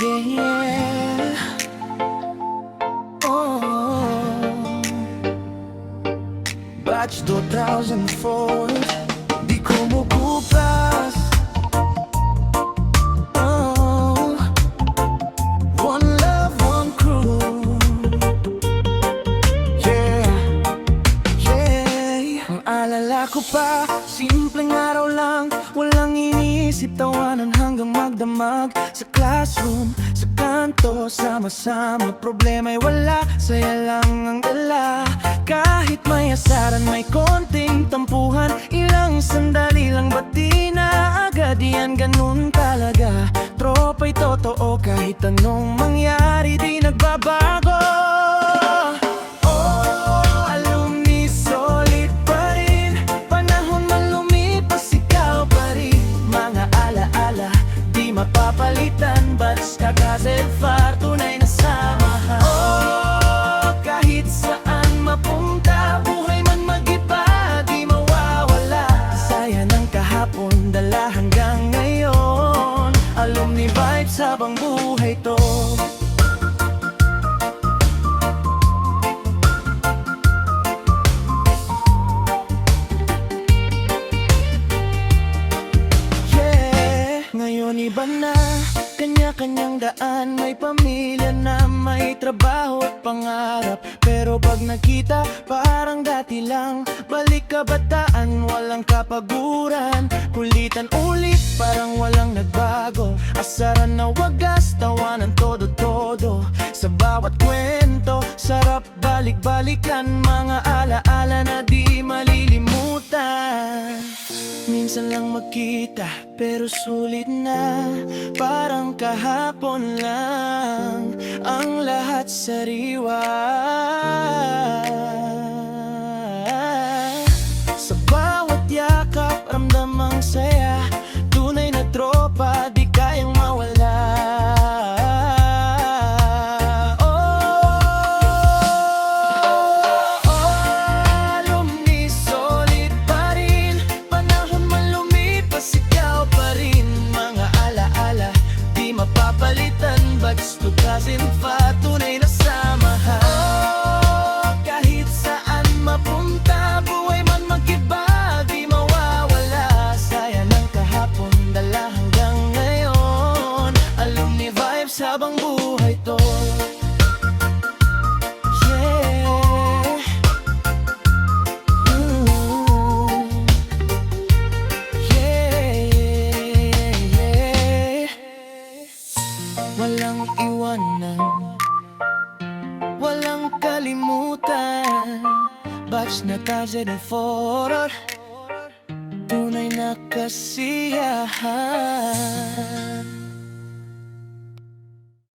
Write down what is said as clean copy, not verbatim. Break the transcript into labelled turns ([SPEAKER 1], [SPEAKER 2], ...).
[SPEAKER 1] Yeah. Oh. Batch 2004, di kumukupas. Oh. One love, one crew. Yeah. Yeah. Ang alala ko pa, simpleng araw lang, walang iniisip, tawanan hanggang magdamag. Sa classroom, sa kanto, sama-sama, problema'y wala, saya lang ang dala. Kahit may asaran, may konting tampuhan, ilang sandali lang, ba't di na agad yan? Ganun talaga, tropa'y totoo, kahit anong mangyari, di nagbabago. Mapapalitan, batch kakaselfar, tunay na samahan. Oh, kahit saan mapunta, buhay man mag-iba, di mawawala. Saya ng kahapon, dala hanggang ngayon, alumni vibes habang buhay to. Ngayon iba na, kanya-kanyang daan, may pamilya na, may trabaho at pangarap. Pero pag nakita, parang dati lang, balik kabataan, walang kapaguran. Kulitan ulit, parang walang nagbago, asaran na wagas, tawanan todo-todo. Sa bawat kwento, sarap balik-balikan, mga ala-ala na di malilimutan. Minsan lang magkita, pero sulit na, parang kahapon lang, ang lahat sariwa. Sa bawat yakap, ramdam ang saya, tunay na tropa, di kayang mawala. Mapapalitan, batch 2005, tunay na samahan. Oh, kahit saan mapunta, buhay man mag-iba, di mawawala. Saya ng kahapon, dala hanggang ngayon, alumni vibes habang buhay to. Walang iwanan, walang kalimutan, batch na kakaselfar, tunay na kasiyahan.